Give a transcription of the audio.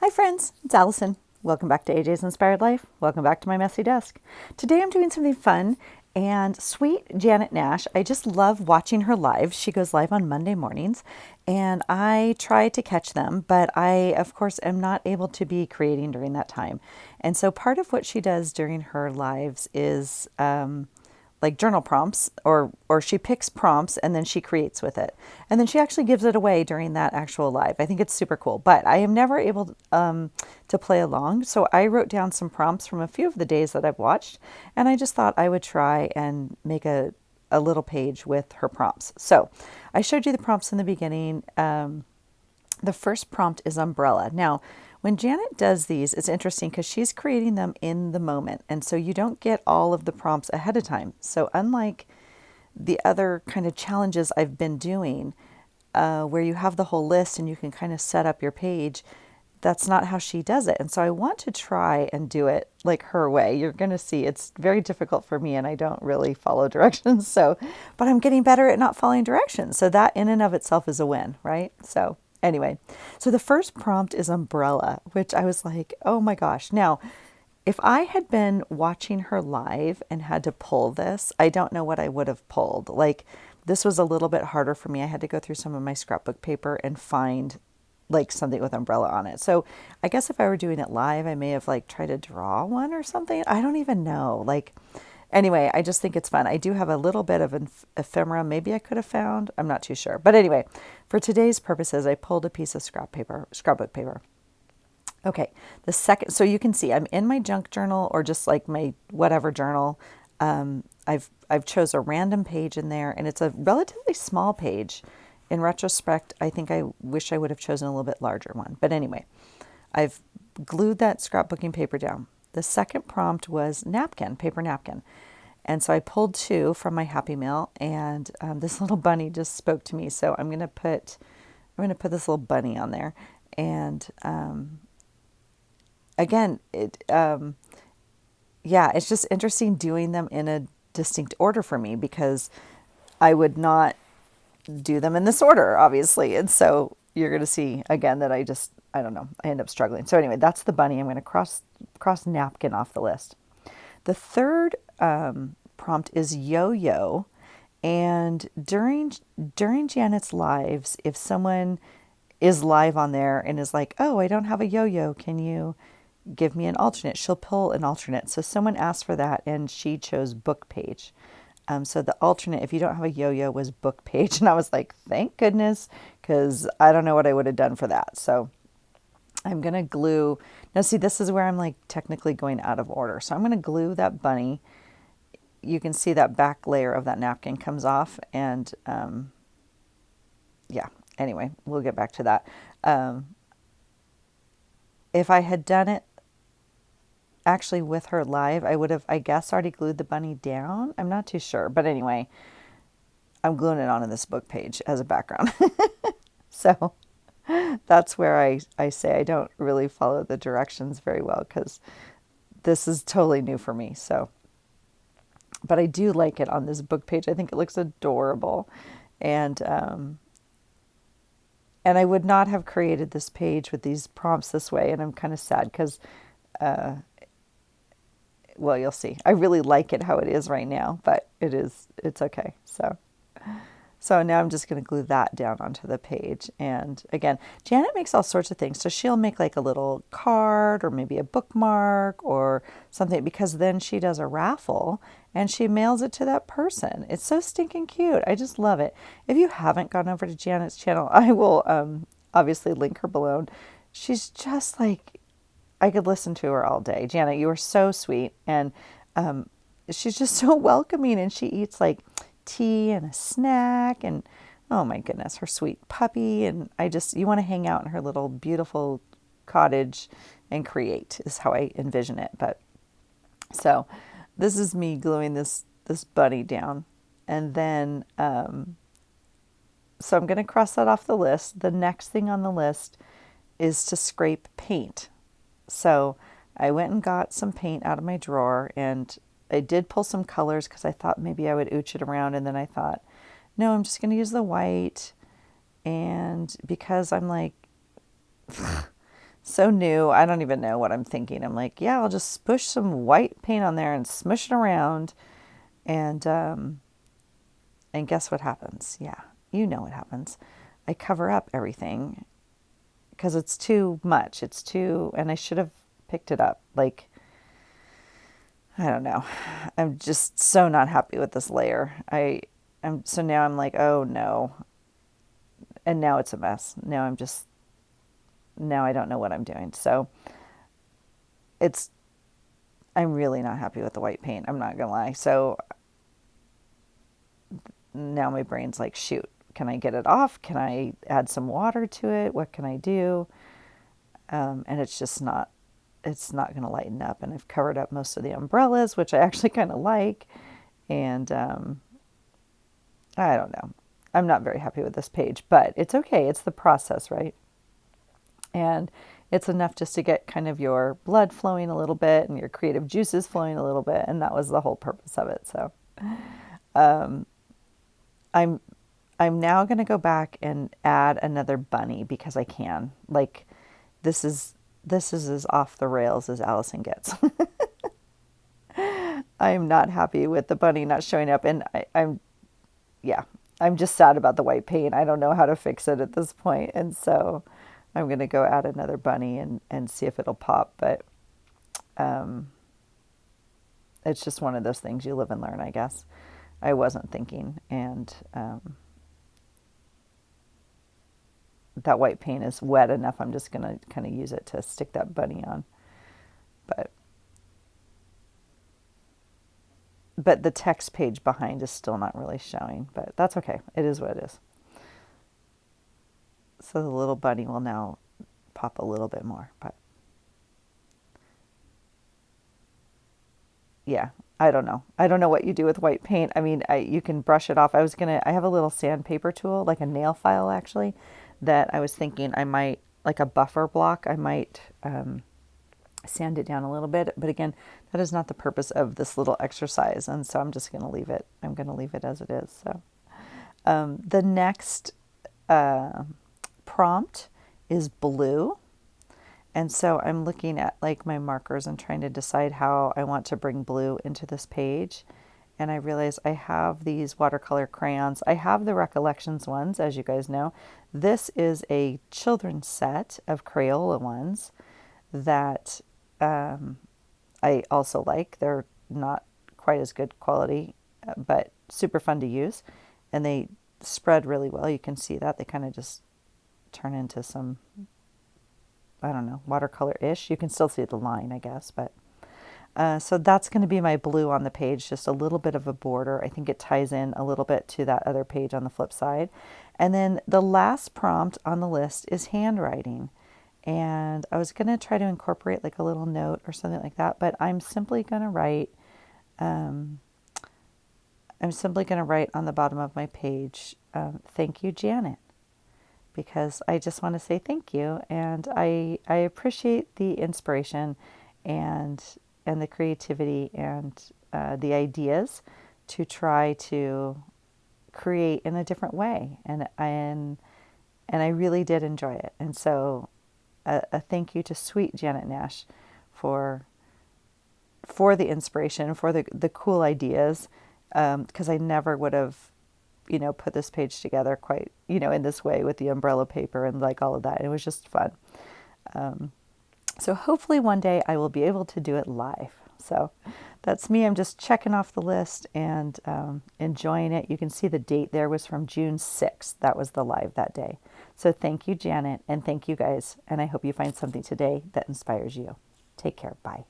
Hi friends, it's Allison. Welcome back to AJ's Inspired Life. Welcome back to my messy desk. Today I'm doing something fun and sweet Janet Nash. I just love watching her live. She goes live on Monday mornings and I try to catch them, but I of course am not able to be creating during that time. And so part of what she does during her lives is like journal prompts, or she picks prompts and then she creates with it, and then she actually gives it away during that actual live. I think it's super cool, but I am never able to play along, so I wrote down some prompts from a few of the days that I've watched, and I just thought I would try and make a little page with her prompts. So I showed you the prompts in the beginning. The first prompt is umbrella. Now, when Janet does these, it's interesting because she's creating them in the moment. And so you don't get all of the prompts ahead of time. So unlike the other kind of challenges I've been doing, where you have the whole list and you can kind of set up your page, that's not how she does it. And so I want to try and do it like her way. You're going to see it's very difficult for me and I don't really follow directions. So, but I'm getting better at not following directions. So that in and of itself is a win, right? So anyway, so the first prompt is umbrella, which I was like, oh my gosh. Now, if I had been watching her live and had to pull this, I don't know what I would have pulled. Like, this was a little bit harder for me. I had to go through some of my scrapbook paper and find like something with umbrella on it. So I guess if I were doing it live, I may have like tried to draw one or something. I don't even know. Like, anyway, I just think it's fun. I do have a little bit of an ephemera. Maybe I could have found. I'm not too sure. But anyway, for today's purposes, I pulled a piece of scrapbook paper. Okay, the second, so you can see I'm in my junk journal or just like my whatever journal. I've chose a random page in there, and it's a relatively small page. In retrospect, I think I wish I would have chosen a little bit larger one. But anyway, I've glued that scrapbooking paper down. The second prompt was napkin, paper napkin. And so I pulled two from my Happy Meal, and this little bunny just spoke to me. So I'm gonna put this little bunny on there, and again, yeah, it's just interesting doing them in a distinct order for me because I would not do them in this order, obviously. And so you're going to see again that I don't know, I end up struggling. So anyway, that's the bunny. I'm going to cross napkin off the list. The third prompt is yo-yo. And during Janet's lives, if someone is live on there and is like, oh, I don't have a yo-yo, can you give me an alternate? She'll pull an alternate. So someone asked for that and she chose book page. So the alternate, if you don't have a yo-yo, was book page. And I was like, thank goodness, because I don't know what I would have done for that. So I'm going to glue. Now, see, this is where I'm like technically going out of order. So I'm going to glue that bunny. You can see that back layer of that napkin comes off. And yeah, anyway, we'll get back to that. If I had done it actually with her live, I would have, I guess, already glued the bunny down. I'm not too sure. But anyway, I'm gluing it onto this book page as a background. So that's where I say I don't really follow the directions very well because this is totally new for me. So, but I do like it on this book page. I think it looks adorable. And I would not have created this page with these prompts this way. And I'm kind of sad because well, you'll see. I really like it how it is right now, but it's okay. So now I'm just going to glue that down onto the page. And again, Janet makes all sorts of things. So she'll make like a little card or maybe a bookmark or something, because then she does a raffle and she mails it to that person. It's so stinking cute. I just love it. If you haven't gone over to Janet's channel, I will obviously link her below. She's just like, I could listen to her all day. Janet, you are so sweet. And she's just so welcoming. And she eats like tea and a snack. And oh my goodness, her sweet puppy. And you want to hang out in her little beautiful cottage and create is how I envision it. But so this is me gluing this bunny down. And then, so I'm going to cross that off the list. The next thing on the list is to scrape paint. So I went and got some paint out of my drawer, and I did pull some colors because I thought maybe I would ooch it around. And then I thought, no, I'm just going to use the white. And because I'm like so new. I don't even know what I'm thinking. I'm like, yeah, I'll just push some white paint on there and smush it around. And and guess what happens? Yeah, you know what happens. I cover up everything because it's too much. It's too, and I should have picked it up. Like, I don't know. I'm just so not happy with this layer. So now I'm like, oh no. And now it's a mess. Now I don't know what I'm doing. So it's, I'm really not happy with the white paint. I'm not going to lie. So now my brain's like, shoot, can I get it off? Can I add some water to it? What can I do? And it's just not, it's not going to lighten up. And I've covered up most of the umbrellas, which I actually kind of like. And I don't know. I'm not very happy with this page, but it's okay. It's the process, right? And it's enough just to get kind of your blood flowing a little bit and your creative juices flowing a little bit. And that was the whole purpose of it. So I'm now going to go back and add another bunny because I can. Like, this is as off the rails as Allison gets. I'm not happy with the bunny not showing up, and yeah, I'm just sad about the white paint. I don't know how to fix it at this point, and so I'm going to go add another bunny and see if it'll pop. But it's just one of those things you live and learn, I guess. I wasn't thinking, and that white paint is wet enough. I'm just going to kind of use it to stick that bunny on. But the text page behind is still not really showing, but that's okay. It is what it is. So the little bunny will now pop a little bit more, but yeah, I don't know. I don't know what you do with white paint. I mean, you can brush it off. I have a little sandpaper tool, like a nail file actually, that I was thinking I might, like a buffer block, I might sand it down a little bit. But again, that is not the purpose of this little exercise. And so I'm just going to leave it. I'm going to leave it as it is. So the next prompt is blue. And so I'm looking at like my markers and trying to decide how I want to bring blue into this page. And I realize I have these watercolor crayons. I have the Recollections ones, as you guys know. This is a children's set of Crayola ones that I also like. They're not quite as good quality, but super fun to use. And they spread really well. You can see that. They kind of just turn into some, I don't know, watercolor-ish. You can still see the line, I guess. But so that's going to be my blue on the page, just a little bit of a border. I think it ties in a little bit to that other page on the flip side. And then the last prompt on the list is handwriting. And I was going to try to incorporate like a little note or something like that, but I'm simply going to write, on the bottom of my page, thank you, Janet, because I just want to say thank you. And I appreciate the inspiration and the creativity and the ideas to try to create in a different way. And I really did enjoy it. And so a thank you to sweet Janet Nash for the inspiration, for the cool ideas, because I never would have, put this page together quite, in this way with the umbrella paper and like all of that. It was just fun. So hopefully one day I will be able to do it live. So that's me. I'm just checking off the list and enjoying it. You can see the date there was from June 6th. That was the live that day. So thank you, Janet, and thank you guys. And I hope you find something today that inspires you. Take care. Bye.